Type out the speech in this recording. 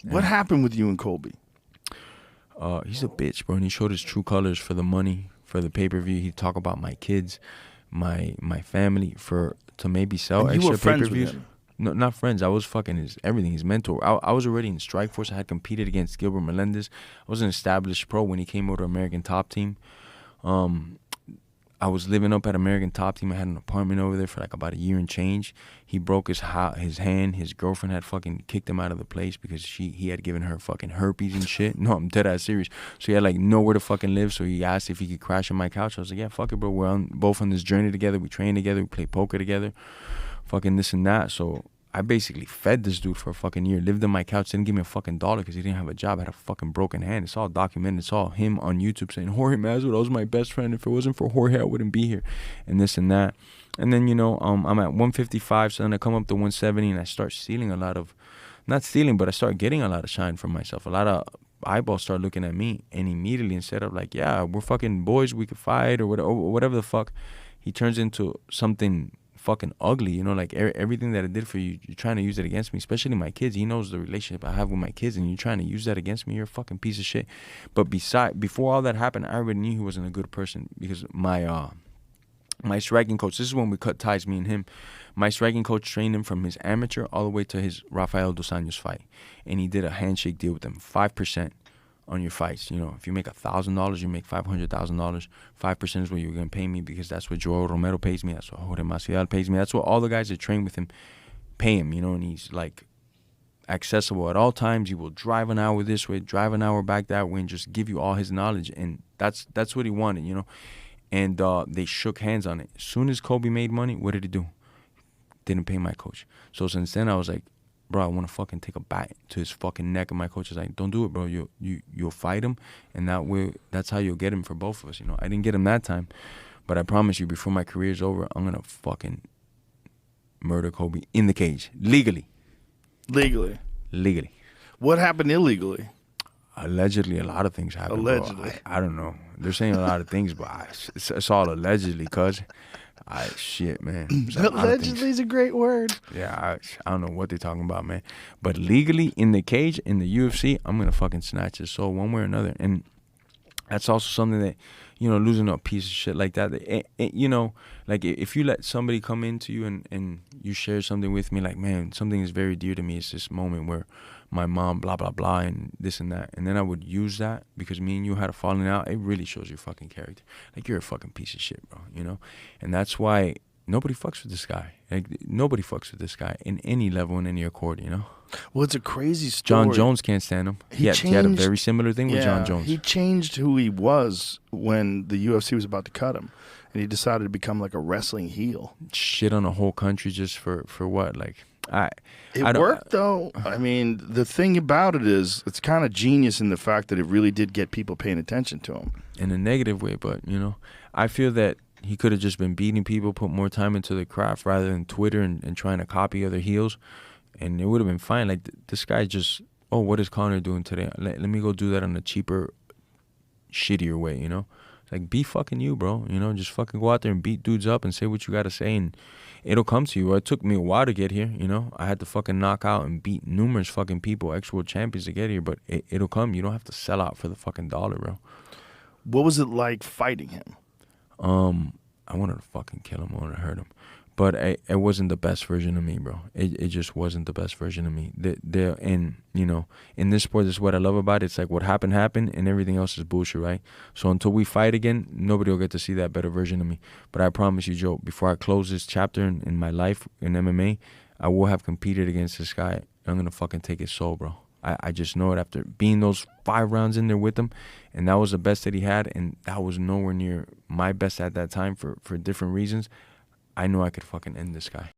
What happened with you and Colby? He's a bitch, bro, and he showed his true colors for the money, for the pay-per-view. He'd talk about my kids, my family, to maybe sell And you extra were friends with pay-per-views. him? No, not friends. I was fucking his everything, his mentor. I was already in Strikeforce. I had competed against Gilbert Melendez. I was an established pro when he came over to American Top Team. I was living up at American Top Team. I had an apartment over there for like about a year and change. He broke his hand. His girlfriend had fucking kicked him out of the place because he had given her fucking herpes and shit. No, I'm dead ass serious. So he had like nowhere to fucking live. So he asked if he could crash on my couch. I was like, yeah, fuck it, bro. We're both on this journey together. We train together. We play poker together. Fucking this and that. So I basically fed this dude for a fucking year. Lived on my couch. Didn't give me a fucking dollar because he didn't have a job. I had a fucking broken hand. It's all documented. It's all him on YouTube saying, Jorge Masvidal was my best friend. If it wasn't for Jorge, I wouldn't be here. And this and that. And then, I'm at 155. So then I come up to 170 and I start stealing a lot of, not stealing, but I start getting a lot of shine from myself. A lot of eyeballs start looking at me. And immediately, instead of like, yeah, we're fucking boys, we could fight or whatever the fuck, he turns into something fucking ugly, like everything that I did for you, you're trying to use it against me, especially my kids. He knows the relationship I have with my kids, and you're trying to use that against me. You're a fucking piece of shit. But before all that happened, I already knew he wasn't a good person because my striking coach, this is when we cut ties, me and him. My striking coach trained him from his amateur all the way to his Rafael Dos Anjos fight, and he did a handshake deal with him, 5% on your fights. If you make $1,000, you make $500,000. 5% is what you're gonna pay me because that's what Joel Romero pays me. That's what Jorge Masvidal pays me. That's what all the guys that train with him pay him. And he's like accessible at all times. He will drive an hour this way, drive an hour back that way, and just give you all his knowledge. And that's what he wanted. And they shook hands on it. As soon as Colby made money, what did he do? Didn't pay my coach. So since then, I was like, bro, I want to fucking take a bat to his fucking neck. And my coach is like, don't do it, bro. You'll fight him, and that's how you'll get him for both of us. I didn't get him that time, but I promise you, before my career's over, I'm gonna fucking murder Colby in the cage, legally. Legally. What happened illegally? Allegedly, a lot of things happened. Allegedly. I don't know. They're saying a lot of things, but it's all allegedly, cuz. Shit, man. Allegedly is a great word. Yeah, I don't know what they're talking about, man. But legally, in the cage, in the UFC, I'm going to fucking snatch his soul one way or another. And that's also something that, losing a piece of shit like that, like if you let somebody come into you and you share something with me, like, man, something is very dear to me. It's this moment where my mom, blah, blah, blah, and this and that. And then I would use that because me and you had a falling out. It really shows your fucking character. Like, you're a fucking piece of shit, bro, And that's why nobody fucks with this guy. Like, nobody fucks with this guy in any level, in any accord, Well, it's a crazy story. John Jones can't stand him. He had a very similar thing with John Jones. He changed who he was when the UFC was about to cut him. And he decided to become like a wrestling heel. Shit on a whole country just for what? Like, it worked, though. I mean, the thing about it is it's kind of genius in the fact that it really did get people paying attention to him. In a negative way, but, I feel that he could have just been beating people, put more time into the craft rather than Twitter and trying to copy other heels, and it would have been fine. Like, this guy just, what is Conor doing today? Let me go do that on a cheaper, shittier way, Like, be fucking you, bro. Just fucking go out there and beat dudes up and say what you got to say, and it'll come to you. It took me a while to get here, I had to fucking knock out and beat numerous fucking people, ex-world champions, to get here, but it'll come. You don't have to sell out for the fucking dollar, bro. What was it like fighting him? I wanted to fucking kill him. I wanted to hurt him. But it wasn't the best version of me, bro. It just wasn't the best version of me. And, in this sport, this is what I love about it. It's like what happened, and everything else is bullshit, right? So until we fight again, nobody will get to see that better version of me. But I promise you, Joe, before I close this chapter in my life in MMA, I will have competed against this guy. I'm going to fucking take his soul, bro. I just know it after being those 5 rounds in there with him, and that was the best that he had, and that was nowhere near my best at that time for different reasons. I know I could fucking end this guy.